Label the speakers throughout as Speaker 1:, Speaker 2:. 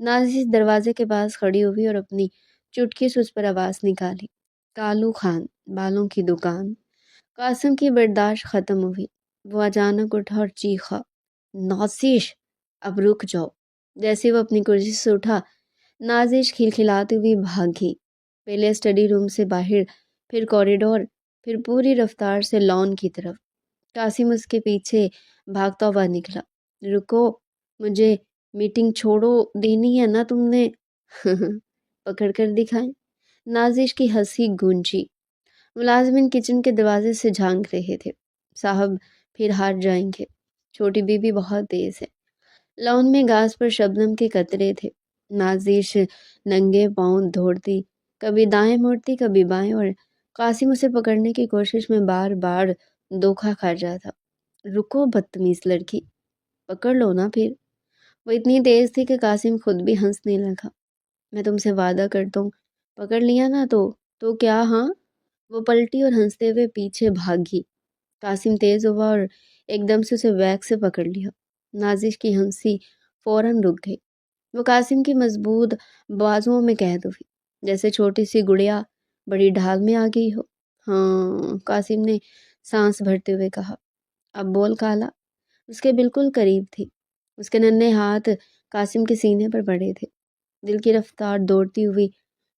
Speaker 1: نازش دروازے کے پاس کھڑی ہوئی اور اپنی چٹکی سے اس پر آواز نکالی، کالو خان، بالوں کی دکان۔ قاسم کی برداشت ختم ہوئی، وہ اچانک اٹھا اور چیخا، نازش، اب رک جاؤ۔ جیسے وہ اپنی کرسی سے اٹھا، نازش کھلکھلاتی ہوئی بھاگی، پہلے اسٹڈی روم سے باہر، پھر کوریڈور، پھر پوری رفتار سے لان کی طرف۔ قاسم اس کے پیچھے بھاگتا ہوا نکلا۔ رکو، مجھے میٹنگ چھوڑو دینی ہے نا تم نے؟ پکڑ کر دکھائیں؟ نازش کی ہنسی گونجی۔ ملازمین کچن کے دروازے سے جھانک رہے تھے۔ صاحب پھر ہار جائیں گے، چھوٹی بیوی بہت تیز ہے۔ لان میں گھاس پر شبنم کے قطرے تھے۔ نازش ننگے پاؤں دوڑتی، کبھی دائیں مڑتی کبھی بائیں، اور قاسم اسے پکڑنے کی کوشش میں بار بار دھوکا کھا جاتا۔ رکو بدتمیز لڑکی، پکڑ لو نا پھر۔ وہ اتنی تیز تھی کہ قاسم خود بھی ہنسنے لگا۔ میں تم سے وعدہ کرتا ہوں، پکڑ لیا نا تو کیا؟ ہاں؟ وہ پلٹی اور ہنستے ہوئے پیچھے بھاگی۔ قاسم تیز ہوا اور ایک دم سے اسے بیک سے پکڑ لیا۔ نازش کی ہنسی فوراً رک گئی۔ وہ قاسم کی مضبوط بازوؤں میں قید ہوئی، جیسے چھوٹی سی گڑیا بڑی ڈھال میں آ گئی ہو۔ ہاں، قاسم نے سانس بھرتے ہوئے کہا۔ اب بول کالا۔ اس کے بالکل قریب تھی، اس کے ننھے ہاتھ قاسم کے سینے پر پڑے تھے۔ دل کی رفتار دوڑتی ہوئی،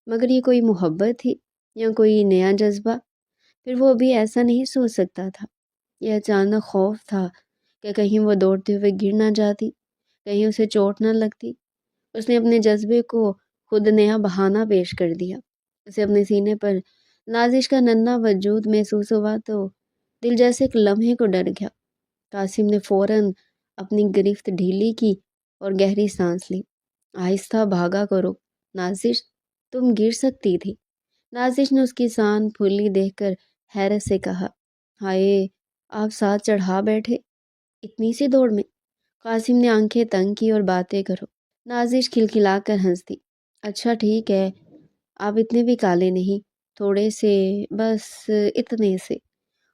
Speaker 1: مگر یہ کوئی محبت تھی یا کوئی نیا جذبہ؟ پھر وہ ابھی ایسا نہیں سوچ سکتا تھا۔ یہ اچانک خوف تھا کہ کہیں وہ دوڑتے ہوئے گر نہ جاتی، کہیں اسے چوٹ نہ لگتی۔ اس نے اپنے جذبے کو خود نیا بہانہ پیش کر دیا۔ اسے اپنے سینے پر نازش کا ننھا وجود محسوس ہوا تو دل جیسے ایک لمحے کو ڈر گیا۔ قاسم نے فوراً اپنی گرفت ڈھیلی کی اور گہری سانس لی۔ آہستہ بھاگا کرو نازش، تم گر سکتی تھی۔ نازش نے اس کی سان پھولی دیکھ کر حیرت سے کہا، ہائے، آپ ساتھ چڑھا بیٹھے اتنی سی دوڑ میں؟ قاسم نے آنکھیں تنگ کی اور باتیں کرو۔ نازش کھلکھلا کر ہنس دی۔ اچھا ٹھیک ہے، آپ اتنے بھی کالے نہیں، تھوڑے سے، بس اتنے سے۔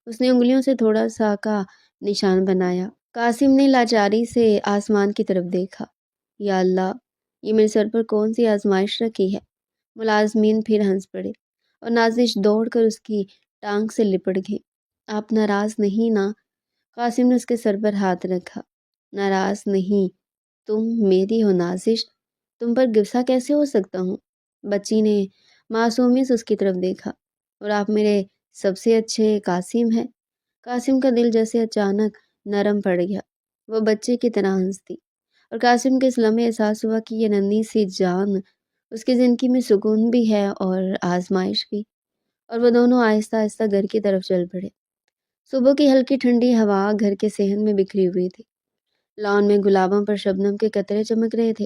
Speaker 1: اس نے انگلیوں سے تھوڑا سا کا نشان بنایا۔ قاسم نے لاچاری سے آسمان کی طرف دیکھا۔ یا اللہ، یہ میرے سر پر کون سی آزمائش رکھی ہے؟ ملازمین پھر ہنس پڑے اور نازش دوڑ کر اس کی ٹانگ سے لپٹ گئی۔ آپ ناراض نہیں نا؟ قاسم نے اس کے سر پر ہاتھ رکھا۔ ناراض نہیں، تم میری ہو نازش، تم پر غصہ کیسے ہو سکتا ہوں؟ بچی نے معصومیت سے اس کی طرف دیکھا۔ اور آپ میرے سب سے اچھے قاسم ہیں۔ قاسم کا دل جیسے اچانک نرم پڑ گیا۔ وہ بچے کی طرح ہنستی، اور قاسم کے اس لمحے احساس ہوا کہ یہ ننھی سی جان اس کی زندگی میں سکون بھی ہے اور آزمائش بھی۔ اور وہ دونوں آہستہ آہستہ گھر کی طرف چل پڑے۔ صبح کی ہلکی ٹھنڈی ہوا گھر کے صحن میں بکھری ہوئی تھی۔ لان میں گلابوں پر شبنم کے قطرے چمک رہے تھے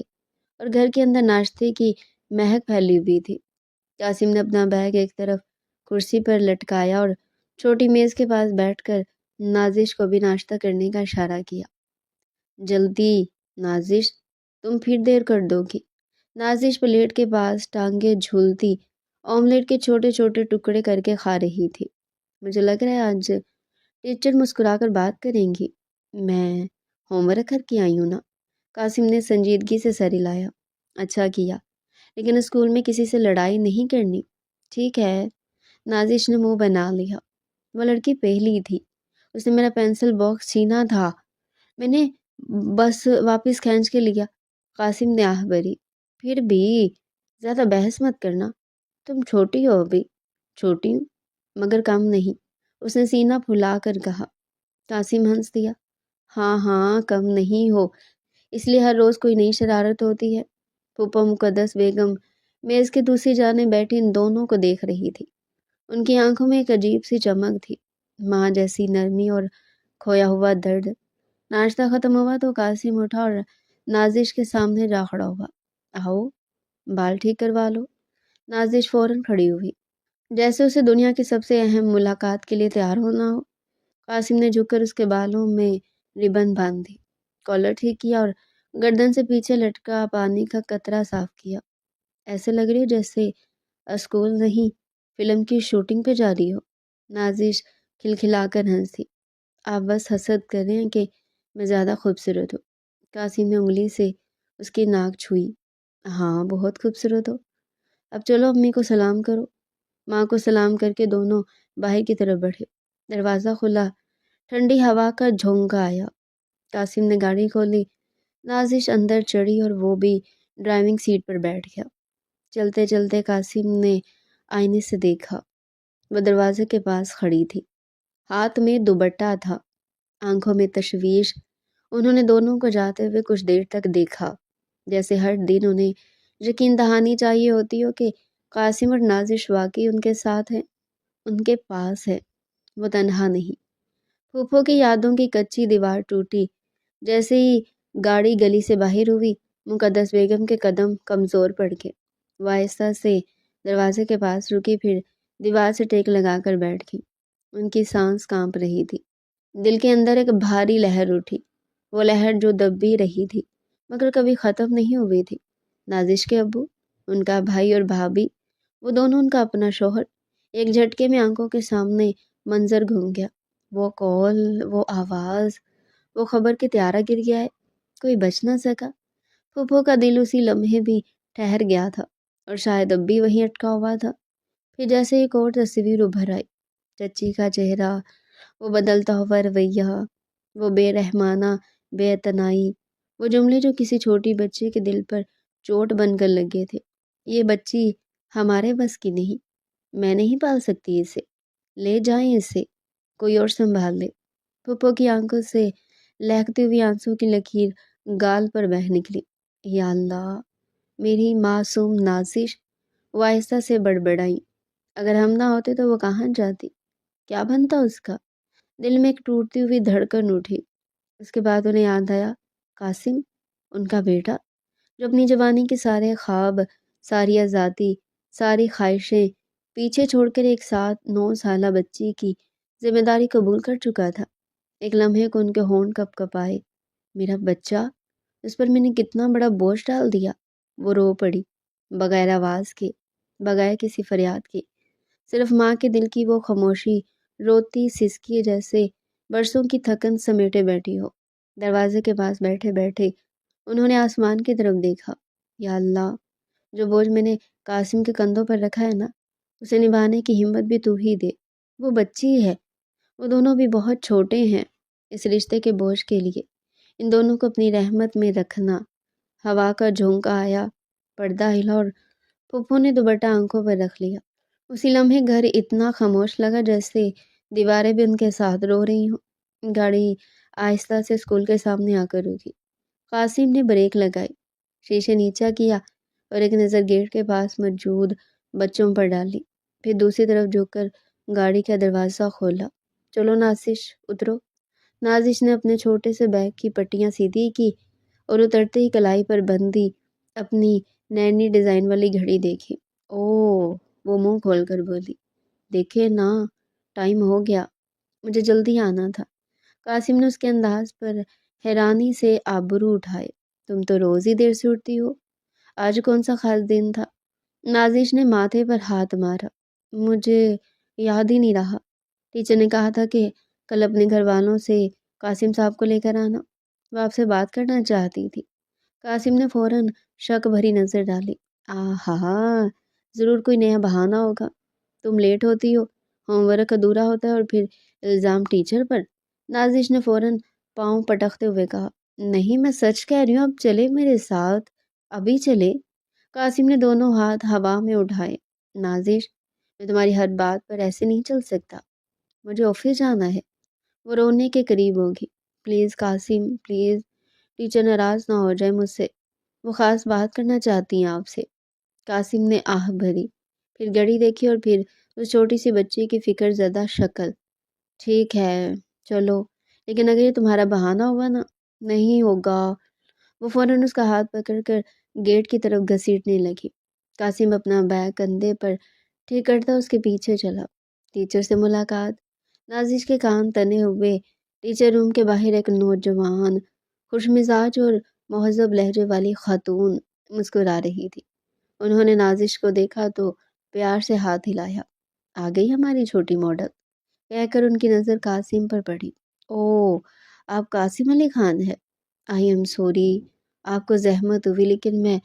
Speaker 1: اور گھر کے اندر ناشتے کی مہک پھیلی ہوئی تھی۔ قاسم نے اپنا بیگ ایک طرف کرسی پر لٹکایا اور چھوٹی میز کے پاس بیٹھ کر نازش کو بھی ناشتہ کرنے کا اشارہ کیا۔ جلدی نازش، تم پھر دیر کر دو گی۔ نازش پلیٹ کے پاس ٹانگیں جھولتی آملیٹ کے چھوٹے چھوٹے ٹکڑے کر کے کھا رہی تھی۔ مجھے لگ رہا ہے آج ٹیچر مسکرا کر بات کریں گی۔ میں ہوم ورک کر کے آئی ہوں نا؟ قاسم نے سنجیدگی سے سر ہلایا۔ اچھا کیا، لیکن اسکول میں کسی سے لڑائی نہیں کرنی۔ ٹھیک ہے، نازش نے منہ بنا لیا۔ وہ لڑکی پہلی تھی، اس نے میرا پینسل باکس چھینا تھا، میں نے بس واپس کھینچ کے لیا۔ قاسم نے آہ بھری۔ پھر بھی زیادہ بحث مت کرنا، تم چھوٹی ہو ابھی۔ چھوٹی ہوں مگر کم نہیں، اس نے سینہ پھلا کر کہا۔ قاسم ہنس دیا۔ ہاں ہاں، کم نہیں ہو، اس لیے ہر روز کوئی نئی شرارت ہوتی ہے۔ پھوپھا مقدس بیگم میز کے دوسری جانب بیٹھی ان دونوں کو دیکھ رہی تھی۔ ان کی آنکھوں میں ایک عجیب سی چمک تھی، ماں جیسی نرمی اور کھویا ہوا درد۔ ناشتہ ختم ہوا تو قاسم اٹھا اور نازش کے سامنے جا کھڑا ہوا۔ آؤ، بال ٹھیک کروا لو۔ نازش فوراً کھڑی ہوئی، جیسے اسے دنیا کی سب سے اہم ملاقات کے لیے تیار ہونا ہو۔ قاسم نے جھک کر اس کے بالوں میں ربن باندھ دی، کالر ٹھیک کیا اور گردن سے پیچھے لٹکا پانی کا قطرہ صاف کیا۔ ایسے لگ رہی ہو جیسے اسکول نہیں، فلم کی شوٹنگ پہ جا رہی ہو۔ نازش کھلکھلا کر ہنسی۔ آپ بس حسد کر رہے ہیں کہ میں زیادہ خوبصورت ہوں۔ قاسم نے انگلی سے اس کی ناک چھوئی۔ ہاں بہت خوبصورت ہو، اب چلو امی کو سلام کرو۔ ماں کو سلام کر کے دونوں باہر کی طرف بڑھے۔ دروازہ کھلا، ٹھنڈی ہوا کا جھونکا آیا۔ قاسم نے گاڑی کھولی، نازش اندر چڑھی اور وہ بھی ڈرائیونگ سیٹ پر بیٹھ گیا۔ چلتے چلتے قاسم نے آئینے سے دیکھا، وہ دروازے کے پاس کھڑی تھی، ہاتھ میں دوپٹہ تھا، آنکھوں میں تشویش۔ انہوں نے دونوں کو جاتے ہوئے کچھ دیر تک دیکھا، جیسے ہر دن انہیں یقین دہانی چاہیے ہوتی ہو کہ قاسم اور نازش واقعی ان کے ساتھ ہیں، ان کے پاس ہے، وہ تنہا نہیں۔ پھوپھو کی یادوں کی کچی دیوار ٹوٹی۔ جیسے ہی گاڑی گلی سے باہر ہوئی، مقدس بیگم کے قدم کمزور پڑ گئے۔ وہ آہستہ سے دروازے کے پاس رکی، پھر دیوار سے ٹیک لگا کر بیٹھ گئی۔ ان کی سانس کانپ رہی تھی، دل کے اندر ایک بھاری لہر اٹھی، وہ لہر جو دب بھی رہی تھی مگر کبھی ختم نہیں ہوئی تھی۔ نازش کے ابو، ان کا بھائی اور بھابھی، وہ دونوں، ان کا اپنا شوہر، ایک جھٹکے میں آنکھوں کے سامنے منظر گھوم گیا۔ وہ کال، وہ آواز، وہ خبر کہ تیارہ گر گیا ہے، کوئی بچ نہ سکا۔ پھوپھو کا دل اسی لمحے بھی ٹھہر گیا تھا اور شاید اب بھی وہیں اٹکا ہوا تھا۔ پھر جیسے ایک اور تصویر ابھر آئی، چچی کا چہرہ، وہ بدلتا ہوا رویہ، وہ بے رحمانہ بے اعتنائی، وہ جملے جو کسی چھوٹی بچی کے دل پر چوٹ بن کر لگے تھے۔ یہ بچی ہمارے بس کی نہیں، میں نہیں پال سکتی اسے، لے جائیں اسے، کوئی اور سنبھال لے۔ پھوپھو کی آنکھوں سے لہکتی ہوئی آنسوں کی لکیر گال پر بہہ نکلی۔ یا اللہ، میری معصوم نازش، وہ آہستہ سے بڑبڑائی۔ اگر ہم نہ ہوتے تو وہ کہاں جاتی، کیا بنتا اس کا؟ دل میں ایک ٹوٹتی ہوئی دھڑکن اٹھی۔ اس کے بعد انہیں یاد آیا، قاسم، ان کا بیٹا، جو اپنی جوانی کے سارے خواب، ساری آزادی، ساری خواہشیں پیچھے چھوڑ کر ایک 9 سالہ بچی کی ذمہ داری قبول کر چکا تھا۔ ایک لمحے کو ان کے ہونٹ کپ کپ آئے۔ میرا بچہ، اس پر میں نے کتنا بڑا بوجھ ڈال دیا۔ وہ رو پڑی، بغیر آواز کے، بغیر کسی فریاد کے، صرف ماں کے دل کی وہ خاموشی، روتی سسکی جیسے برسوں کی تھکن سمیٹے بیٹھی ہو۔ دروازے کے پاس بیٹھے بیٹھے انہوں نے آسمان کی طرف دیکھا۔ یا اللہ، جو بوجھ میں نے قاسم کے کندھوں پر رکھا ہے نا، اسے نبھانے کی ہمت بھی تو ہی دے۔ وہ بچی ہے، وہ دونوں بھی بہت چھوٹے ہیں اس رشتے کے بوجھ کے لیے۔ ان دونوں کو اپنی رحمت میں رکھنا۔ ہوا کا جھونکا آیا، پردہ ہلا اور پھوپھو نے دوپٹہ آنکھوں پر رکھ لیا۔ اسی لمحے گھر اتنا خاموش لگا جیسے دیواریں بھی ان کے ساتھ رو رہی ہوں۔ گاڑی آہستہ سے اسکول کے سامنے آ کر رکی۔ قاسم نے بریک لگائی، شیشے نیچا کیا اور ایک نظر گیٹ کے پاس موجود بچوں پر ڈالی، پھر دوسری طرف جھک کر گاڑی کا دروازہ کھولا۔ چلو نازش، اترو۔ نازش نے اپنے چھوٹے سے بیگ کی پٹیاں سیدھی کی اور اترتے ہی کلائی پر بندھی اپنی نینی ڈیزائن والی گھڑی دیکھی۔ اوہ، وہ منہ کھول کر بولی، دیکھے نا، ٹائم ہو گیا، مجھے جلدی آنا تھا۔ قاسم نے اس کے انداز پر حیرانی سے آبرو اٹھائے۔ تم تو روز ہی دیر سے اٹھتی ہو، آج کون سا خاص دن تھا؟ نازش نے ماتھے پر ہاتھ مارا۔ مجھے یاد ہی نہیں رہا، ٹیچر نے کہا تھا کہ کل اپنے گھر والوں سے قاسم صاحب کو لے کر آنا، وہ آپ سے بات کرنا چاہتی تھی۔ قاسم نے فوراً شک بھری نظر ڈالی۔ آہا، ضرور کوئی نیا بہانہ ہوگا، تم لیٹ ہوتی ہو، ہوم ورک ادھورا ہوتا ہے اور پھر الزام ٹیچر پر۔ نازش نے فوراً پاؤں پٹکتے ہوئے کہا، نہیں، میں سچ کہہ رہی ہوں، اب چلے میرے ساتھ، ابھی چلے۔ قاسم نے دونوں ہاتھ ہوا میں اٹھائے۔ نازش، میں تمہاری ہر بات پر ایسے نہیں چل سکتا، مجھے آفس جانا ہے۔ وہ رونے کے قریب ہوگی۔ پلیز قاسم، پلیز، ٹیچر ناراض نہ ہو جائے مجھ سے، وہ خاص بات کرنا چاہتی ہیں آپ سے۔ قاسم نے آہ بھری، پھر گھڑی دیکھی اور پھر اس چھوٹی سی بچی کی فکر زدہ شکل۔ ٹھیک ہے، چلو، لیکن اگر یہ تمہارا بہانہ ہوا نا، نہیں ہوگا۔ وہ فوراً اس کا ہاتھ پکڑ کر گیٹ کی طرف گھسیٹنے لگی۔ قاسم اپنا بیگ کندھے پر ٹھیک کرتا اس کے پیچھے چلا۔ ٹیچر سے ملاقات۔ نازش کے کان تنے ہوئے ٹیچر روم کے باہر ایک نوجوان، خوش مزاج اور مہذب لہجے والی خاتون مسکرا رہی تھی۔ انہوں نے نازش کو دیکھا تو پیار سے ہاتھ ہلایا۔ آ گئی ہماری چھوٹی ماڈل، کہہ کر ان کی نظر قاسم پر پڑی۔ اوہ، آپ قاسم علی خان ہے؟ آئی ایم سوری، آپ کو زحمت ہوئی، لیکن میں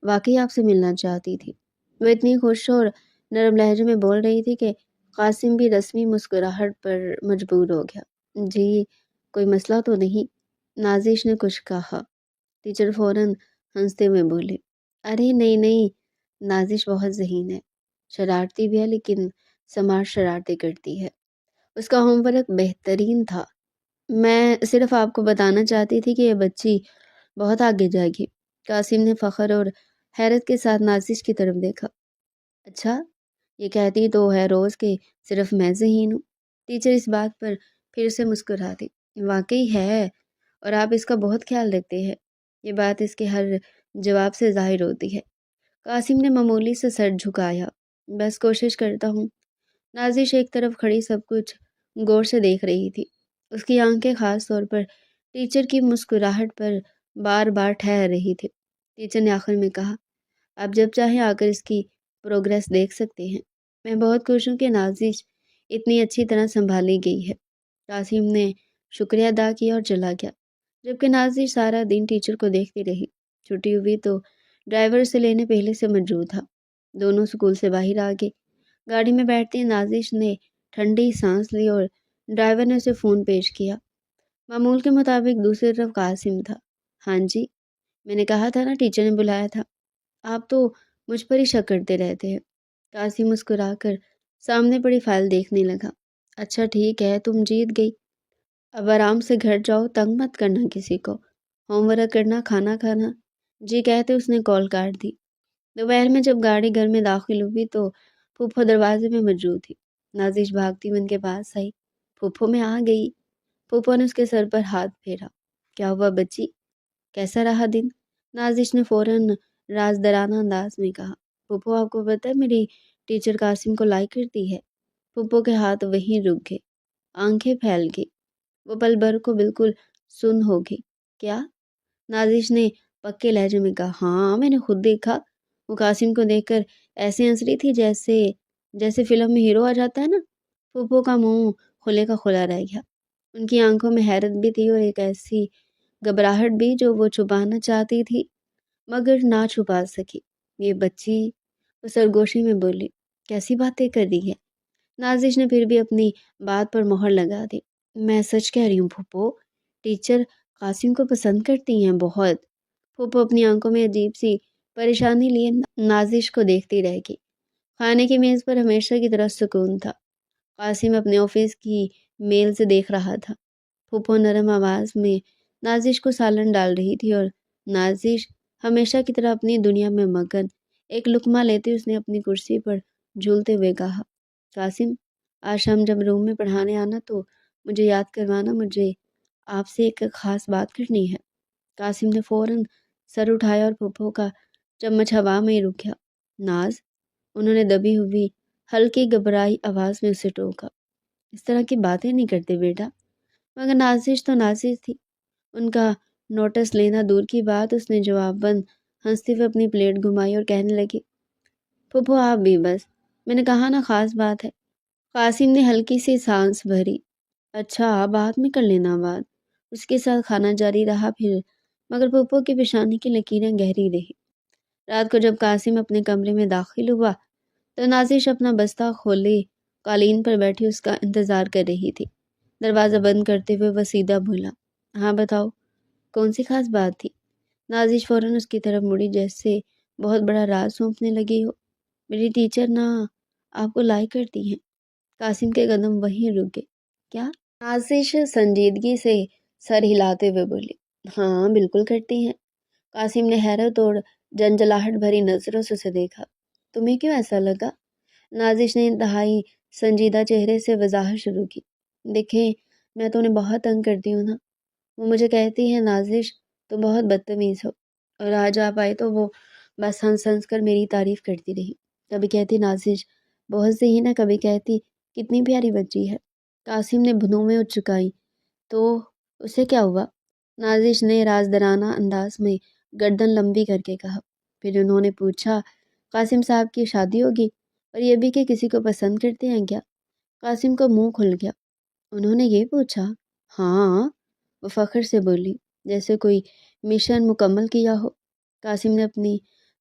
Speaker 1: واقعی آپ سے ملنا چاہتی تھی۔ وہ اتنی خوش اور نرم لہجے میں بول رہی تھی کہ قاسم بھی رسمی مسکراہٹ پر مجبور ہو گیا۔ جی، کوئی مسئلہ تو نہیں؟ نازش نے کچھ کہا۔ ٹیچر فوراً ہنستے ہوئے بولے، ارے نہیں نہیں، نازش بہت ذہین ہے، شرارتی بھی ہے لیکن سماج شرارتیں کرتی ہے۔ اس کا ہوم ورک بہترین تھا۔ میں صرف آپ کو بتانا چاہتی تھی کہ یہ بچی بہت آگے جائے گی۔ قاسم نے فخر اور حیرت کے ساتھ نازش کی طرف دیکھا۔ اچھا، یہ کہتی تو ہے روز کہ صرف میں ذہین ہوں۔ ٹیچر اس بات پر پھر سے مسکرا دی۔ واقعی ہے، اور آپ اس کا بہت خیال رکھتے ہیں۔ یہ بات اس کے ہر جواب سے ظاہر ہوتی ہے۔ قاسم نے معمولی سے سر جھکایا۔ بس کوشش کرتا ہوں۔ نازش ایک طرف کھڑی سب کچھ غور سے دیکھ رہی تھی۔ اس کی آنکھیں خاص طور پر ٹیچر کی مسکراہٹ پر بار بار ٹھہر رہی تھی۔ ٹیچر نے آخر میں کہا، آپ جب چاہیں آ کر اس کی پروگریس دیکھ سکتے ہیں۔ میں بہت خوش ہوں کہ نازش اتنی اچھی طرح سنبھالی گئی ہے۔ قاسم نے شکریہ ادا کیا اور چلا گیا، جبکہ نازش سارا دن ٹیچر کو دیکھتی رہی۔ چھٹی ہوئی تو ڈرائیور سے لینے پہلے سے موجود تھا۔ دونوں اسکول سے باہر آ گئے۔ گاڑی میں بیٹھتے نازش نے ٹھنڈی سانس لی اور ڈرائیور نے اسے فون پیش کیا۔ معمول کے مطابق دوسری طرف قاسم تھا۔ ہاں جی، میں نے کہا تھا نا ٹیچر نے بلایا تھا۔ آپ تو مجھ پر ہی شک کرتے رہتے ہیں۔ قاسم مسکرا کر سامنے پڑی فائل دیکھنے لگا۔ اچھا ٹھیک ہے، تم جیت گئی۔ اب آرام سے گھر جاؤ، تنگ مت کرنا کسی کو۔ ہوم ورک کرنا، کھانا کھانا۔ جی کہتے اس نے کال کاٹ دی۔ دوپہر میں جب گاڑی گھر میں داخل ہوئی تو پھوپھو دروازے میں موجود تھی۔ نازش بھاگتی ہوئی ان کے پاس آئی۔ پھوپھو میں آ گئی۔ پھوپھو نے اس کے سر پر ہاتھ پھیرا۔ کیا ہوا بچی؟ کیسا رہا دن؟ نازش نے فوراً رازدارانہ انداز میں کہا۔ پھوپھو آپ کو پتہ ہے میری ٹیچر قاسم کو لائک کرتی ہے۔ پھوپھو کے ہاتھ وہیں رک گئے، آنکھیں پھیل گئی۔ وہ پل بھر کو بالکل سن ہو گئی۔ کیا؟ نازش نے پکے لہجے میں کہا، ہاں میں نے خود دیکھا۔ وہ قاسم کو دیکھ کر ایسے ہنس رہی تھی جیسے فلم میں ہیرو آ جاتا ہے نا۔ پھوپھو کا منہ کھلے کا کھلا رہ گیا۔ ان کی آنکھوں میں حیرت بھی تھی اور ایک ایسی گھبراہٹ بھی جو وہ چھپانا چاہتی تھی مگر نہ چھپا سکی۔ یہ بچی، وہ سرگوشی میں بولی، کیسی باتیں کر رہی ہے؟ نازش نے پھر بھی اپنی بات پر مہر لگا دی۔ میں سچ کہہ رہی ہوں پھوپھو، ٹیچر قاسم کو پسند کرتی ہیں بہت۔ پھوپھو اپنی آنکھوں میں عجیب سی پریشانی لیے نازش کو دیکھتی رہ گئی۔ کھانے کی میز پر ہمیشہ کی طرح سکون تھا۔ قاسم اپنے آفس کی میل سے دیکھ رہا تھا۔ پھوپھو نرم آواز میں نازش کو سالن ڈال رہی تھی اور نازش ہمیشہ کی طرح اپنی دنیا میں مگن۔ ایک لقمہ لیتے اس نے اپنی کرسی پر جھولتے ہوئے کہا، قاسم آج شام جب روم میں پڑھانے آنا تو مجھے یاد کروانا، مجھے آپ سے ایک خاص بات کرنی ہے۔ قاسم نے فوراً سر اٹھایا اور پھوپھو کا چمچ ہوا میں ہی رک گیا۔ ناز، انہوں نے دبی ہوئی ہلکی گھبرائی آواز میں اسے ٹوکا، اس طرح کی باتیں نہیں کرتے بیٹا۔ مگر نازش تو نازش تھی، ان کا نوٹس لینا دور کی بات۔ اس نے جواب بند ہنستے ہوئے اپنی پلیٹ گھمائی اور کہنے لگی، پھوپھو آپ بھی بس، میں نے کہا نا خاص بات ہے۔ قاسم نے ہلکی سی سانس بھری۔ اچھا بعد میں کر لینا بات۔ اس کے ساتھ کھانا جاری رہا پھر، مگر پھوپھو کی پیشانی کی لکیریں گہری رہی۔ رات کو جب قاسم اپنے کمرے میں داخل ہوا تو نازش اپنا بستہ کھولے قالین پر بیٹھی اس کا انتظار کر رہی تھی۔ دروازہ بند کرتے ہوئے وہ سیدھا بولا، ہاں بتاؤ، کون سی خاص بات تھی؟ نازش فوراً اس کی طرف مڑی جیسے بہت بڑا راز سونپنے لگی ہو۔ میری ٹیچر نا آپ کو لائک کرتی ہیں۔ قاسم کے قدم وہیں رک گئے۔ کیا؟ نازش سنجیدگی سے سر ہلاتے ہوئے بولی، ہاں بالکل کرتی ہیں۔ قاسم نے حیرت اور جنجلاہٹ بھری نظروں سے اسے دیکھا۔ تمہیں کیوں ایسا لگا؟ نازش نے انتہائی سنجیدہ چہرے سے وضاحت شروع کی، دیکھیں میں تو انہیں بہت تنگ کرتی ہوں نا۔ وہ مجھے کہتی ہے نازش تم بہت بدتمیز ہو، اور آج آپ آئے تو وہ بس ہنس ہنس کر میری تعریف کرتی رہی۔ کبھی کہتی نازش بہت ذہین ہے، کبھی کہتی کتنی پیاری بچی ہے۔ قاسم نے بھنوں میں چکائی، تو اسے کیا ہوا؟ نازش نے رازدارانہ انداز میں گردن لمبی کر کے کہا۔ پھر انہوں نے پوچھا، قاسم صاحب کی شادی ہوگی اور یہ بھی کہ کسی کو پسند کرتے ہیں کیا؟ قاسم کو منہ کھل گیا۔ انہوں نے یہ پوچھا؟ ہاں، وہ فخر سے بولی، جیسے کوئی مشن مکمل کیا ہو۔ قاسم نے اپنی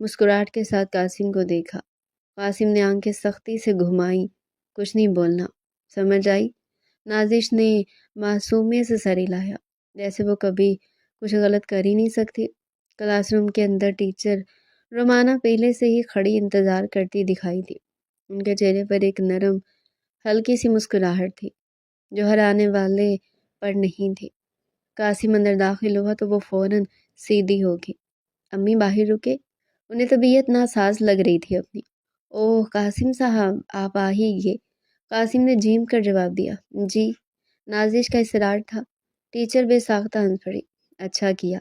Speaker 1: مسکراہٹ کے ساتھ قاسم کو دیکھا۔ قاسم نے آنکھیں سختی سے گھمائی، کچھ نہیں بولنا۔ سمجھ آئی؟ نازش نے معصومیت سے سر ہلایا، جیسے وہ کبھی کچھ غلط کر ہی نہیں سکتی۔ کلاس روم کے اندر ٹیچر رومانہ پہلے سے ہی کھڑی انتظار کرتی دکھائی دی۔ ان کے چہرے پر ایک نرم ہلکی سی مسکراہٹ تھی جو ہرانے والے پر نہیں تھی۔ قاسم اندر داخل ہوا تو وہ فوراً سیدھی ہو گئی۔ امی باہر رکے، انہیں طبیعت ناساز لگ رہی تھی اپنی۔ اوہ قاسم صاحب، آپ آ ہی گئے۔ قاسم نے جھیم کر جواب دیا۔ جی، نازش کا اصرار تھا۔ ٹیچر بے ساختہ ہنس پڑی۔ اچھا کیا۔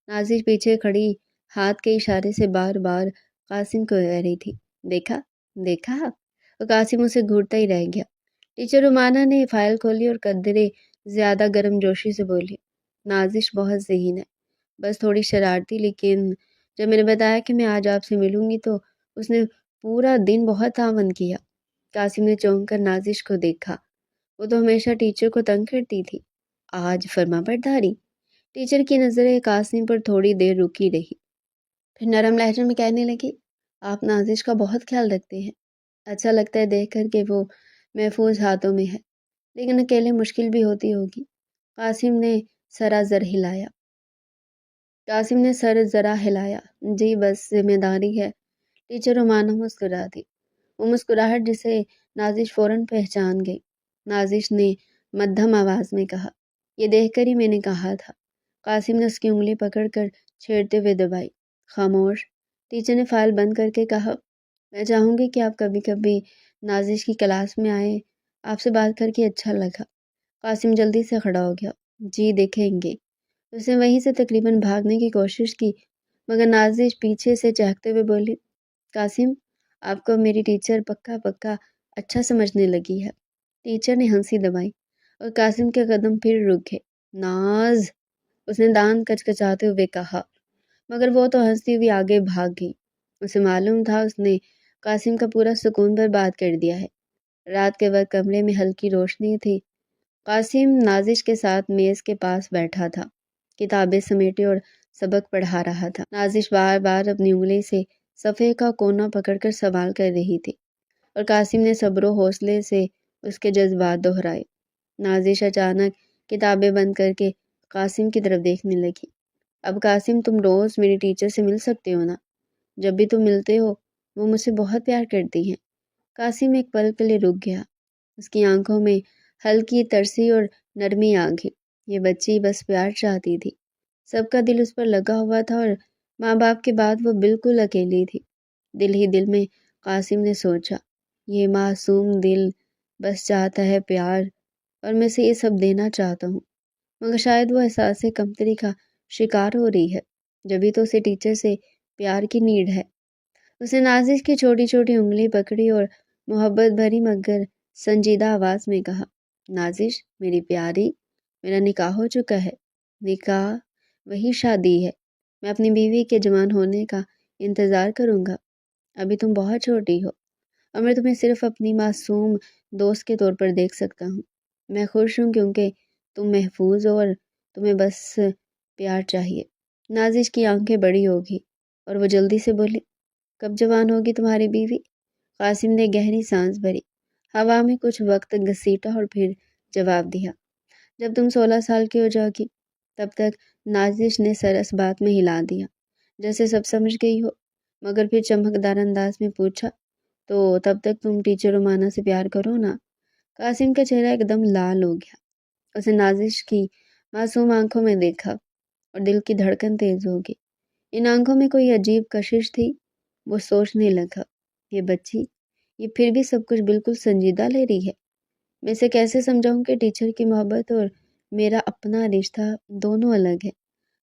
Speaker 1: نازش پیچھے کھڑی ہاتھ کے اشارے سے بار بار قاسم کو کہہ رہی تھی، دیکھا دیکھا؟ اور قاسم اسے گھورتا ہی رہ گیا۔ ٹیچر رومانہ نے فائل کھولی اور قدرے زیادہ گرم جوشی سے بولی، نازش بہت ذہین ہے، بس تھوڑی شرارتی، لیکن جب میں نے بتایا کہ میں آج آپ سے ملوں گی تو اس نے پورا دن بہت تعاون کیا۔ قاسم نے چونک کر نازش کو دیکھا۔ وہ تو ہمیشہ ٹیچر کو تنگ کرتی تھی، آج فرما برداری۔ ٹیچر کی نظریں قاسم پر تھوڑی دیر رکی رہی، پھر نرم لہجے میں کہنے لگی، آپ نازش کا بہت خیال رکھتے ہیں۔ اچھا لگتا ہے دیکھ کر کہ وہ محفوظ ہاتھوں میں ہے، لیکن اکیلے مشکل بھی ہوتی ہوگی۔ قاسم نے سر ذرا ہلایا۔ جی بس ذمہ داری ہے۔ ٹیچر رومانہ مسکرا دی، وہ مسکراہٹ جسے نازش فوراً پہچان گئی۔ نازش نے مدھم آواز میں کہا، یہ دیکھ کر ہی میں نے کہا تھا۔ قاسم نے اس کی انگلی پکڑ کر چھیڑتے ہوئے دبائی۔ خاموش۔ ٹیچر نے فائل بند کر کے کہا، میں چاہوں گی کہ آپ کبھی کبھی نازش کی کلاس میں آئیں، آپ سے بات کر کے اچھا لگا۔ قاسم جلدی سے کھڑا ہو گیا۔ جی دیکھیں گے۔ اس نے وہیں سے تقریباً بھاگنے کی کوشش کی، مگر نازش پیچھے سے چہکتے ہوئے بولی، قاسم آپ کو میری ٹیچر پکا پکا اچھا سمجھنے لگی ہے۔ ٹیچر نے ہنسی دبائی اور قاسم کے قدم پھر رک گئے۔ ناز، اس نے دانت کچکچاتے ہوئے کہا، مگر وہ تو ہنستی ہوئی آگے بھاگ گئی۔ اسے معلوم تھا اس نے قاسم کا پورا سکون برباد کر دیا ہے۔ رات کے وقت کمرے میں ہلکی روشنی تھی۔ قاسم نازش کے ساتھ میز کے پاس بیٹھا تھا، کتابیں سمیٹے اور سبق پڑھا رہا تھا۔ نازش بار بار اپنی انگلی سے صفحے کا کونا پکڑ کر سوال کر رہی تھی اور قاسم نے صبر و حوصلے سے اس کے جذبات دہرائے۔ نازش اچانک کتابیں بند کر کے قاسم کی طرف دیکھنے لگی۔ اب قاسم تم روز میری ٹیچر سے مل سکتے ہو نا؟ جب بھی تم ملتے ہو وہ مجھ سے بہت پیار کرتی ہیں۔ قاسم ایک پل کے لیے رک گیا، اس کی آنکھوں میں ہلکی ترسی اور نرمی آ گئی۔ یہ بچی بس پیار چاہتی تھی، سب کا دل اس پر لگا ہوا تھا اور ماں باپ کے بعد وہ بالکل اکیلی تھی۔ دل ہی دل میں قاسم نے سوچا، یہ معصوم دل بس چاہتا ہے پیار اور میں سے یہ سب دینا چاہتا ہوں، مگر شاید وہ احساس کمتری کا شکار ہو رہی ہے، جبھی تو اسے ٹیچر سے پیار کی نیڈ ہے۔ اس نے نازش کی چھوٹی چھوٹی انگلی پکڑی اور محبت بھری مگر سنجیدہ آواز میں کہا، نازش میری پیاری، میرا نکاح ہو چکا ہے۔ نکاح؟ وہی شادی ہے۔ میں اپنی بیوی کے جوان ہونے کا انتظار کروں گا۔ ابھی تم بہت چھوٹی ہو اور میں تمہیں صرف اپنی معصوم دوست کے طور پر دیکھ سکتا ہوں۔ میں خوش ہوں کیونکہ تم محفوظ ہو اور تمہیں بس پیار چاہیے۔ نازش کی آنکھیں بڑی ہوگی اور وہ جلدی سے بولی، کب جوان ہوگی تمہاری بیوی؟ قاسم نے گہری سانس بھری، ہوا میں کچھ وقت گھسیٹا اور پھر جواب دیا، جب تم 16 سال کی ہو جاؤ گی۔ تب تک نازش نے سر اس بات میں ہلا دیا جیسے سب سمجھ گئی ہو، مگر پھر چمکدار انداز میں پوچھا، تو تب تک تم ٹیچر رومانہ سے پیار کرو نا؟ قاسم کا چہرہ ایک دم لال ہو گیا، اس نے نازش کی معصوم آنکھوں میں دیکھا اور دل کی دھڑکن تیز ہو گئی۔ ان آنکھوں میں کوئی عجیب کشش تھی۔ وہ سوچنے لگا، یہ بچی، یہ پھر بھی سب کچھ بالکل سنجیدہ لے رہی ہے۔ میں اسے کیسے سمجھاؤں کہ ٹیچر کی محبت اور میرا اپنا رشتہ دونوں الگ ہے۔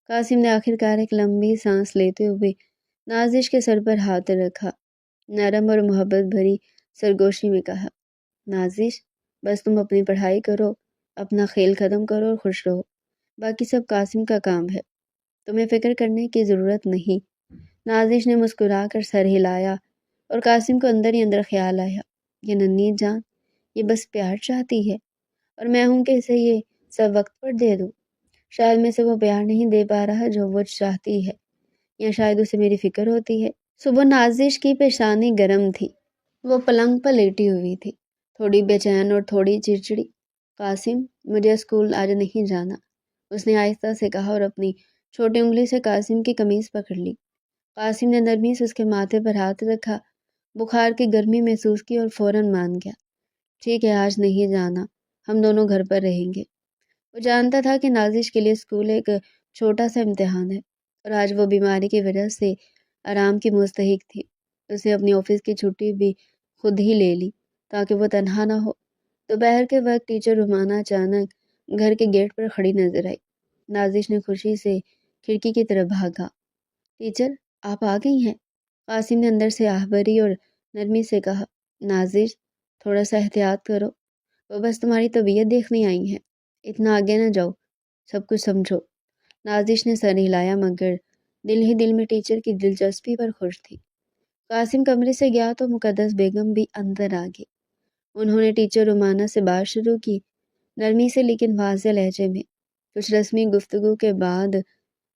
Speaker 1: قاسم نے آخر کار ایک لمبی سانس لیتے ہوئے نازش کے سر پر ہاتھ رکھا، نرم اور محبت بھری سرگوشی میں کہا، نازش بس تم اپنی پڑھائی کرو، اپنا کھیل ختم کرو اور خوش رہو، باقی سب قاسم کا کام ہے، تمہیں فکر کرنے کی ضرورت نہیں۔ نازش نے مسکرا کر سر ہلایا اور قاسم کو اندر ہی اندر خیال آیا، یہ ننھی جان، یہ بس پیار چاہتی ہے اور میں ہوں کہ اسے یہ سب وقت پر دے دوں۔ شاید میں سے وہ پیار نہیں دے پا رہا جو وہ چاہتی ہے، یا شاید اسے میری فکر ہوتی ہے، صبح نازش کی پیشانی گرم تھی، وہ پلنگ پر لیٹی ہوئی تھی، تھوڑی بے چین اور تھوڑی چڑچڑی۔ قاسم، مجھے اسکول آج نہیں جانا، اس نے آہستہ سے کہا اور اپنی چھوٹی انگلی سے قاسم کی قمیض پکڑ لی۔ قاسم نے نرمی سے اس کے ماتھے پر ہاتھ رکھا، بخار کی گرمی محسوس کی اور فوراً مان گیا۔ ٹھیک ہے، آج نہیں جانا، ہم دونوں گھر پر رہیں گے۔ وہ جانتا تھا کہ نازش کے لیے اسکول ایک چھوٹا سا امتحان ہے اور آج وہ بیماری کی وجہ سے آرام کی مستحق تھی۔ اس نے اپنی آفس کی چھٹی بھی خود ہی لے لی تاکہ وہ تنہا نہ ہو۔ دوپہر کے وقت ٹیچر رومانہ اچانک گھر کے گیٹ پر کھڑی نظر آئی۔ نازش نے خوشی سے کھڑکی کی طرف بھاگا۔ ٹیچر، آپ آ گئی ہیں؟ قاسم نے اندر سے آہ بھری اور نرمی سے کہا۔ نازش، تھوڑا سا احتیاط کرو، وہ بس تمہاری طبیعت دیکھنے آئی ہیں، اتنا آگے نہ جاؤ، سب کچھ سمجھو۔ نازش نے سر ہلایا مگر دل ہی دل میں ٹیچر کی دلچسپی پر خوش تھی۔ قاسم کمرے سے گیا تو مقدس بیگم بھی اندر آ گئی۔ انہوں نے ٹیچر رومانہ سے بات شروع کی، نرمی سے لیکن واضح لہجے میں۔ کچھ رسمی گفتگو کے بعد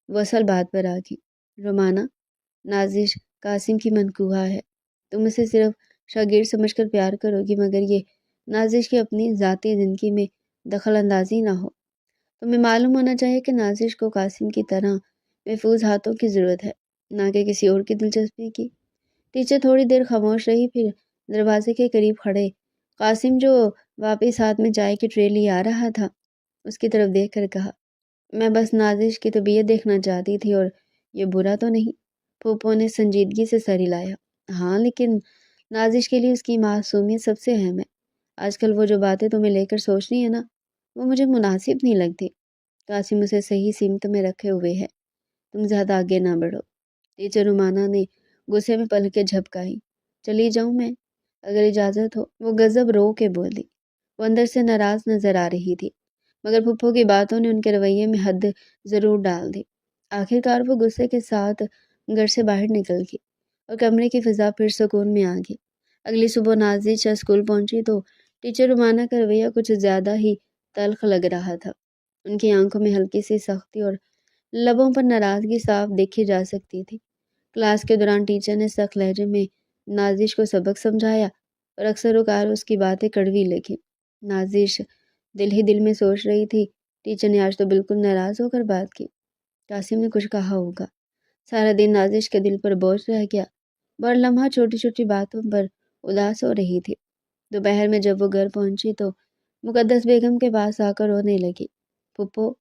Speaker 1: وہ اصل بات پر آ گئی۔ رومانہ، نازش قاسم کی منقوہ ہے، تم اسے صرف شاگرد سمجھ کر پیار کرو گی مگر یہ نازش کی اپنی ذاتی زندگی میں دخل اندازی نہ ہو۔ تمہیں معلوم ہونا چاہیے کہ نازش کو قاسم کی طرح محفوظ ہاتھوں کی ضرورت ہے، نہ کہ کسی اور کی دلچسپی کی۔ ٹیچر تھوڑی دیر خاموش رہی، پھر دروازے کے قریب کھڑے قاسم جو واپس ہاتھ میں چائے کی ٹرے لی آ رہا تھا اس کی طرف دیکھ کر کہا، میں بس نازش کی طبیعت دیکھنا چاہتی تھی، اور یہ برا تو نہیں؟ پھوپھو نے سنجیدگی سے سر ہلایا۔ ہاں، لیکن نازش کے لیے اس کی معصومیت سب سے اہم ہے۔ آج کل وہ جو باتیں تمہیں لے کر سوچ رہی ہے نا، وہ مجھے مناسب نہیں لگتی۔ قاسم اسے صحیح سمت میں رکھے ہوئے ہے، تم زیادہ آگے نہ بڑھو۔ ٹیچر رومانہ نے غصے میں پلکیں جھپکائی۔ چلی جاؤں میں؟ اگر اجازت ہو، وہ غضب رو کے بولی۔ وہ اندر سے ناراض نظر آ رہی تھی مگر پھپھو کی باتوں نے ان کے رویے میں حد ضرور ڈال دی۔ آخرکار وہ غصے کے ساتھ گھر سے باہر نکل گئی اور کمرے کی فضا پھر سکون میں آ گئی۔ اگلی صبح نازش اسکول پہنچی تو ٹیچر رومانہ کا رویہ کچھ زیادہ ہی تلخ لگ رہا تھا۔ ان کی آنکھوں میں ہلکی سی سختی اور لبوں پر ناراضگی صاف دیکھی جا سکتی تھی۔ کلاس کے دوران ٹیچر نے سخت لہجے میں نازش کو سبق سمجھایا اور اکثر اوقات اس کی باتیں کڑوی لگی۔ نازش دل ہی دل میں سوچ رہی تھی، ٹیچر نے آج تو بالکل ناراض ہو کر بات کی، قاسم نے کچھ کہا ہوگا۔ سارا دن نازش کے دل پر بوجھ رہ گیا، بر لمحہ چھوٹی چھوٹی باتوں پر اداس ہو رہی تھی۔ دوپہر میں جب وہ گھر پہنچی تو مقدس بیگم کے پاس آ کر رونے لگی۔ پھپھو،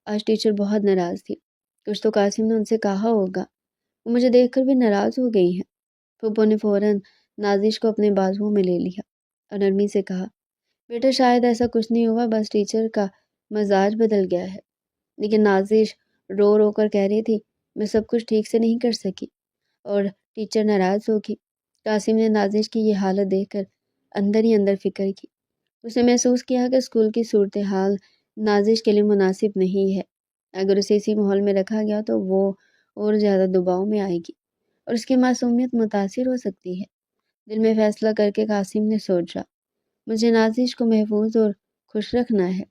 Speaker 1: آج ٹیچر بہت ناراض تھی، کچھ تو قاسم نے ان سے کہا ہوگا، وہ مجھے دیکھ کر بھی ناراض ہو گئی ہے۔ پھپھو نے فوراً نازش کو اپنے بازوؤں میں لے لیا اور نرمی سے کہا، بیٹا شاید ایسا کچھ نہیں ہوا، بس ٹیچر کا مزاج بدل گیا ہے۔ لیکن نازش رو رو کر کہہ رہی تھی، میں سب کچھ ٹھیک سے نہیں کر سکی اور ٹیچر ناراض ہوگی۔ قاسم نے نازش کی یہ حالت دیکھ کر اندر ہی اندر فکر کی۔ اس نے محسوس کیا کہ اسکول کی صورتحال نازش کے لیے مناسب نہیں ہے۔ اگر اسے اسی ماحول میں رکھا گیا تو وہ اور زیادہ دباؤ میں آئے گی اور اس کی معصومیت متاثر ہو سکتی ہے۔ دل میں فیصلہ کر کے قاسم نے سوچا، مجھے نازش کو محفوظ اور خوش رکھنا ہے،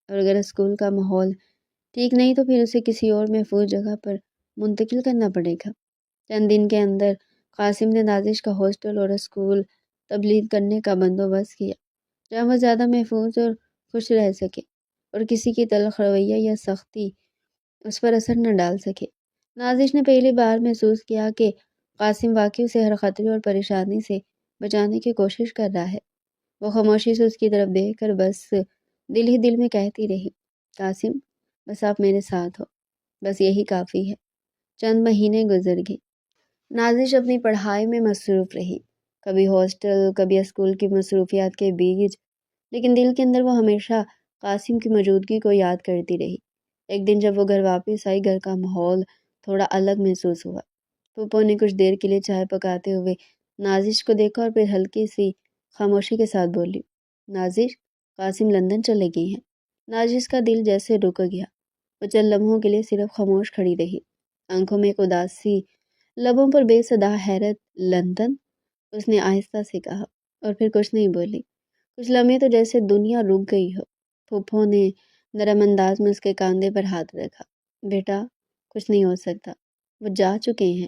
Speaker 1: اور اگر اسکول کا ماحول ٹھیک نہیں تو پھر اسے کسی اور محفوظ جگہ پر منتقل کرنا پڑے گا۔ چند دن کے اندر قاسم نے نازش کا ہاسٹل اور اسکول تبدیل کرنے کا بندوبست کیا، جہاں وہ زیادہ محفوظ اور خوش رہ سکے اور کسی کی تلخ رویہ یا سختی اس پر اثر نہ ڈال سکے۔ نازش نے پہلی بار محسوس کیا کہ قاسم واقعی اسے ہر خطرے اور پریشانی سے بچانے کی کوشش کر رہا ہے۔ وہ خاموشی سے اس کی طرف دیکھ کر بس دل ہی دل میں کہتی رہی، قاسم، بس آپ میرے ساتھ ہو، بس یہی کافی ہے۔ چند مہینے گزر گئے۔ نازش اپنی پڑھائی میں مصروف رہی، کبھی ہاسٹل کبھی اسکول کی مصروفیات کے بیچ، لیکن دل کے اندر وہ ہمیشہ قاسم کی موجودگی کو یاد کرتی رہی۔ ایک دن جب وہ گھر واپس آئی، گھر کا ماحول تھوڑا الگ محسوس ہوا۔ پھوپھو نے کچھ دیر کے لیے چائے پکاتے ہوئے نازش کو دیکھا اور پھر ہلکی سی خاموشی کے ساتھ بولی، نازش، قاسم لندن چلے گئے ہیں۔ نازش کا دل جیسے رک گیا، وہ چند لمحوں کے لیے صرف خاموش کھڑی رہی، آنکھوں میں ایک اداسی، لبوں پر بے صدا حیرت۔ لندن؟ اس نے آہستہ سے کہا اور پھر کچھ نہیں بولی۔ کچھ لمحے تو جیسے دنیا رک گئی ہو۔ پھوپھو نے نرم انداز میں اس کے کاندھے پر ہاتھ رکھا، بیٹا، کچھ نہیں ہو سکتا، وہ جا چکے ہیں،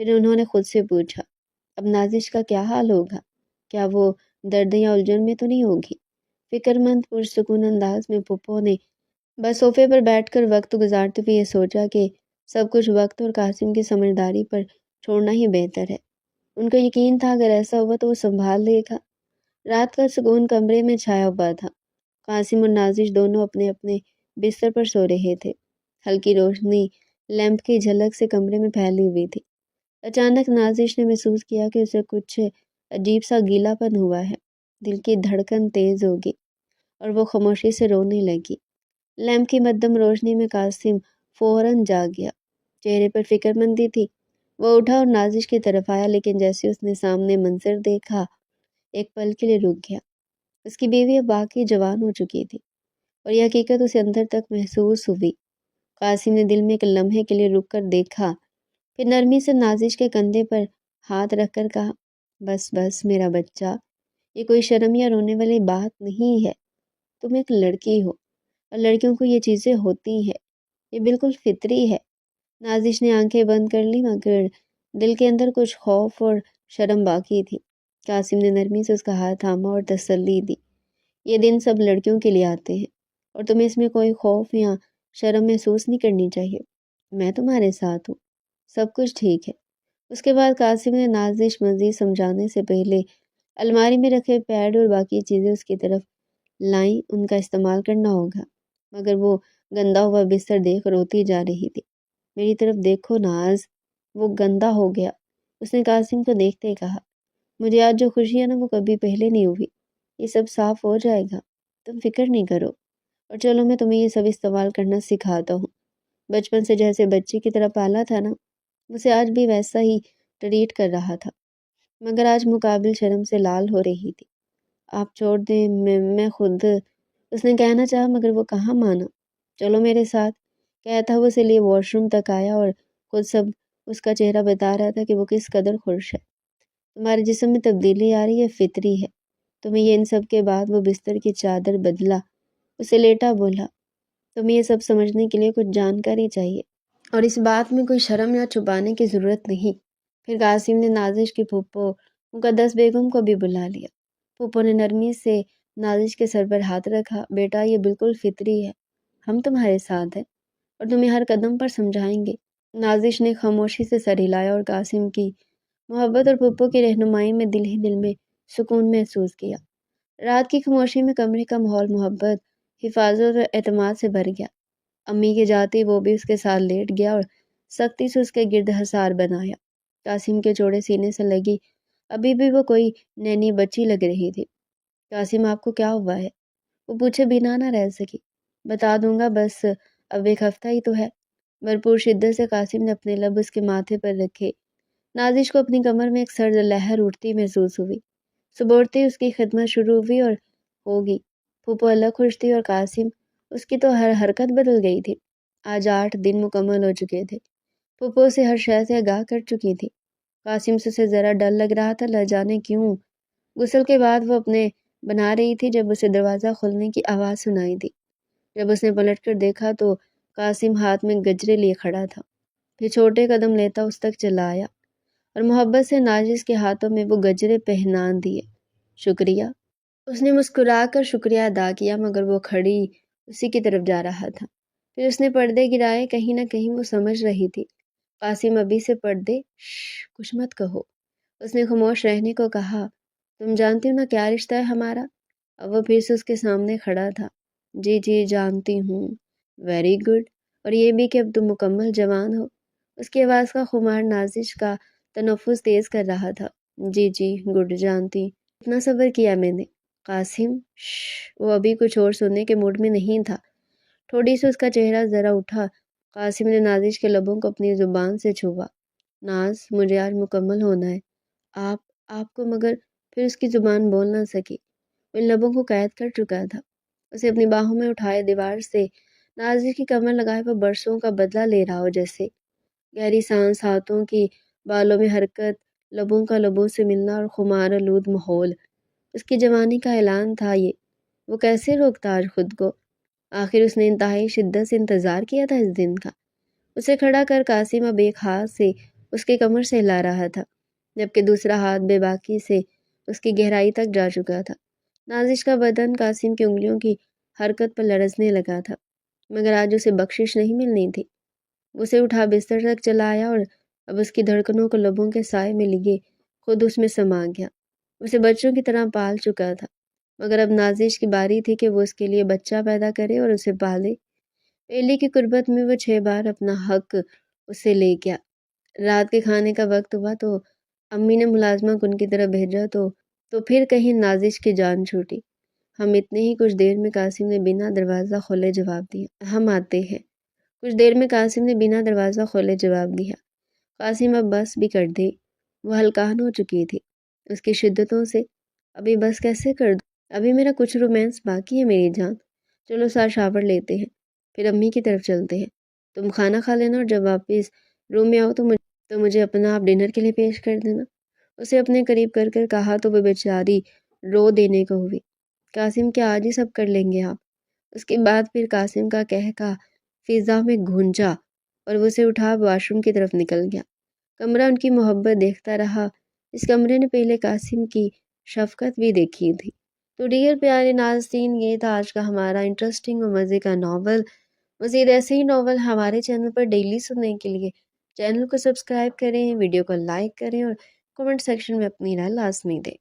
Speaker 1: پھر انہوں نے خود سے پوچھا، اب نازش کا کیا حال ہوگا؟ کیا وہ درد یا الجھن میں تو نہیں ہوگی؟ فکر مند پرسکون انداز میں پھپھو نے بس صوفے پر بیٹھ کر وقت گزارتے ہوئے یہ سوچا کہ سب کچھ وقت اور قاسم کی سمجھداری پر چھوڑنا ہی بہتر ہے۔ ان کو یقین تھا اگر ایسا ہوا تو وہ سنبھال لے گا۔ رات کا سکون کمرے میں چھایا ہوا تھا۔ قاسم اور نازش دونوں اپنے اپنے بستر پر سو رہے تھے۔ ہلکی روشنی لیمپ کی جھلک سے کمرے میں پھیلی ہوئی تھی۔ اچانک نازش نے محسوس کیا کہ اسے کچھ عجیب سا گیلا پن ہوا ہے۔ دل کی دھڑکن تیز ہوگی اور وہ خاموشی سے رونے لگی۔ لیمپ کی مدھم روشنی میں قاسم فوراً جاگ گیا۔ چہرے پر فکر مندی تھی۔ وہ اٹھا اور نازش کی طرف آیا، لیکن جیسے اس نے سامنے منظر دیکھا ایک پل کے لیے رک گیا۔ اس کی بیوی اب واقعی جوان ہو چکی تھی اور یہ حقیقت اسے اندر تک محسوس ہوئی۔ قاسم نے دل میں ایک لمحے کے لیے رک کر دیکھا، پھر نرمی سے نازش کے کندھے پر ہاتھ رکھ کر کہا، بس بس میرا بچہ، یہ کوئی شرم یا رونے والی بات نہیں ہے۔ تم ایک لڑکی ہو اور لڑکیوں کو یہ چیزیں ہوتی ہیں، یہ بالکل فطری ہے۔ نازش نے آنکھیں بند کر لی، مگر دل کے اندر کچھ خوف اور شرم باقی تھی۔ قاسم نے نرمی سے اس کا ہاتھ تھاما اور تسلی دی، یہ دن سب لڑکیوں کے لیے آتے ہیں اور تمہیں اس میں کوئی خوف یا شرم محسوس نہیں کرنی چاہیے۔ میں تمہارے ساتھ ہوں، سب کچھ ٹھیک ہے۔ اس کے بعد قاسم نے نازش مزید سمجھانے سے پہلے الماری میں رکھے پیڈ اور باقی چیزیں اس کی طرف لائیں، ان کا استعمال کرنا ہوگا، مگر وہ گندا ہوا بستر دیکھ روتی جا رہی تھی۔ میری طرف دیکھو ناز، وہ گندا ہو گیا، اس نے قاسم کو دیکھتے ہی کہا۔ مجھے آج جو خوشی ہے نا وہ کبھی پہلے نہیں ہوئی، یہ سب صاف ہو جائے گا، تم فکر نہیں کرو۔ اور چلو میں تمہیں یہ سب استعمال کرنا سکھاتا ہوں۔ بچپن سے جیسے بچی کی طرح پالا تھا نا، اسے آج بھی ویسا ہی ٹریٹ کر رہا تھا، مگر آج مقابل شرم سے لال ہو رہی تھی۔ آپ چھوڑ دیں، میں خود، اس نے کہنا چاہا مگر وہ کہاں مانا۔ چلو میرے ساتھ، کہتا وہ اسے لیے واش روم تک آیا اور خود سب اس کا چہرہ بتا رہا تھا کہ وہ کس قدر خوش ہے۔ تمہارے جسم میں تبدیلی آ رہی ہے، فطری ہے۔ تمہیں یہ ان سب کے بعد وہ بستر کی چادر بدلا، اسے لیٹا بولا، تمہیں یہ سب سمجھنے کے لیے کچھ جانکاری چاہیے اور اس بات میں کوئی شرم یا چھپانے کی ضرورت نہیں۔ پھر قاسم نے نازش کی پھپھو مقدس بیگم کو بھی بلا لیا۔ پھپھو نے نرمی سے نازش کے سر پر ہاتھ رکھا، بیٹا یہ بالکل فطری ہے، ہم تمہارے ساتھ ہیں اور تمہیں ہر قدم پر سمجھائیں گے۔ نازش نے خاموشی سے سر ہلایا اور قاسم کی محبت اور پھپھو کی رہنمائی میں دل ہی دل میں سکون محسوس کیا۔ رات کی خاموشی میں کمرے کا ماحول محبت، حفاظت اور اعتماد سے بھر گیا۔ امی کے جاتے وہ بھی اس کے ساتھ لیٹ گیا اور سختی سے اس کے گرد حصار بنایا۔ قاسم کے چوڑے سینے سے لگی ابھی بھی وہ کوئی نینی بچی لگ رہی تھی۔ قاسم آپ کو کیا ہوا ہے؟ وہ پوچھے بنا نہ رہ سکی۔ بتا دوں گا، بس اب ایک ہفتہ ہی تو ہے۔ بھرپور شدت سے قاسم نے اپنے لب اس کے ماتھے پر رکھے۔ نازش کو اپنی کمر میں ایک سرد لہر اٹھتی محسوس ہوئی۔ صبح اٹھتے اس کی خدمت شروع ہوئی اور ہوگی۔ پھوپھو الگ خوش تھی اور قاسم، اس کی تو ہر حرکت بدل گئی تھی۔ آج 8 دن مکمل ہو چکے تھے۔ پھوپھو اسے ہر شے سے آگاہ کر چکی تھی۔ قاسم سے اسے ذرا ڈر لگ رہا تھا، نہ جانے کیوں۔ غسل کے بعد وہ اپنے بنا رہی تھی جب اسے دروازہ کھولنے کی آواز سنائی دی۔ جب اس نے پلٹ کر دیکھا تو قاسم ہاتھ میں گجرے لیے کھڑا تھا۔ پھر چھوٹے قدم لیتا اس تک چلا آیا اور محبت سے نازش کے ہاتھوں میں وہ گجرے پہنا دیے۔ شکریہ، اس نے مسکرا کر شکریہ ادا کیا، مگر وہ کھڑی اسی کی طرف جا رہا تھا۔ پھر اس نے پردے گرائے، کہیں نہ کہیں وہ سمجھ رہی تھی قاسم ابھی سے پردے کچھ مت کہو، اس نے خاموش رہنے کو کہا۔ تم جانتی ہو نا کیا رشتہ ہے ہمارا؟ اب وہ پھر سے اس کے سامنے کھڑا تھا۔ جی جی جانتی ہوں، ویری گڈ، اور یہ بھی کہ اب تم مکمل جوان ہو۔ اس کی آواز کا خمار نازش کا تنفس تیز کر رہا تھا۔ جی جی گڈ، جانتی، اتنا صبر کیا میں نے۔ قاسم وہ ابھی کچھ اور سننے کے موڈ میں نہیں تھا۔ تھوڑی سی اس کا چہرہ ذرا اٹھا۔ قاسم نے نازش کے لبوں کو اپنی زبان سے چھوا۔ ناز، مجھے آج مکمل ہونا ہے۔ آپ کو، مگر پھر اس کی زبان بول نہ سکی، ان لبوں کو قید کر چکا تھا۔ اسے اپنی باہوں میں اٹھائے دیوار سے نازش کی کمر لگائے وہ برسوں کا بدلہ لے رہا ہو جیسے۔ گہری سانس، ہاتھوں کی بالوں میں حرکت، لبوں کا لبوں سے ملنا اور خمار آلود ماحول، اس کی جوانی کا اعلان تھا یہ۔ وہ کیسے روکتا آج خود کو؟ آخر اس نے انتہائی شدت سے انتظار کیا تھا اس دن کا۔ اسے کھڑا کر قاسم اب ایک ہاتھ سے اس کی کمر سے ہلا رہا تھا، جبکہ دوسرا ہاتھ بے باکی سے اس کی گہرائی تک جا چکا تھا۔ نازش کا بدن قاسم کی انگلیوں کی حرکت پر لرزنے لگا تھا، مگر آج اسے بخشش نہیں ملنی تھی۔ اسے اٹھا بستر تک چلا آیا اور اب اس کی دھڑکنوں کو لبوں کے سائے میں لیے خود اس میں سما گیا۔ اسے بچوں کی طرح پال چکا تھا، مگر اب نازش کی باری تھی کہ وہ اس کے لیے بچہ پیدا کرے اور اسے پالے۔ ایلی کی قربت میں وہ 6 بار اپنا حق اسے لے گیا۔ رات کے کھانے کا وقت ہوا تو امی نے ملازمہ کن کی طرف بھیجا تو پھر کہیں نازش کی جان چھوٹی۔ ہم اتنے ہی کچھ دیر میں قاسم نے بنا دروازہ کھولے جواب دیا، ہم آتے ہیں۔ کچھ دیر میں قاسم نے بنا دروازہ کھولے جواب دیا۔ قاسم اب بس بھی کر دے، وہ ہلکان ہو چکی تھی اس کی شدتوں سے۔ ابھی بس کیسے کر دوں؟ ابھی میرا کچھ رومانس باقی ہے میری جان۔ چلو ساتھ شاور لیتے ہیں، پھر امی کی طرف چلتے ہیں۔ تم کھانا کھا لینا اور جب واپس روم میں آؤ تو مجھے اپنا آپ ڈنر کے لیے پیش کر دینا۔ اسے اپنے قریب کر کر کہا تو وہ بیچاری رو دینے کو ہوئی۔ قاسم کیا آج ہی سب کر لیں گے آپ؟ اس کے بعد پھر قاسم کا کہا فضا میں گونجا اور وہ اسے اٹھا واش روم کی طرف نکل گیا۔ کمرہ ان کی محبت دیکھتا رہا۔ اس کمرے نے پہلے قاسم کی شفقت بھی دیکھی تھی۔ تو ڈیئر پیارے ناظرین، یہ تھا آج کا ہمارا انٹرسٹنگ اور مزے کا ناول۔ مزید ایسے ہی ناول ہمارے چینل پر ڈیلی سننے کے لیے چینل کو سبسکرائب کریں، ویڈیو کو لائک کریں اور کمنٹ سیکشن میں اپنی رائے لازمی دیں۔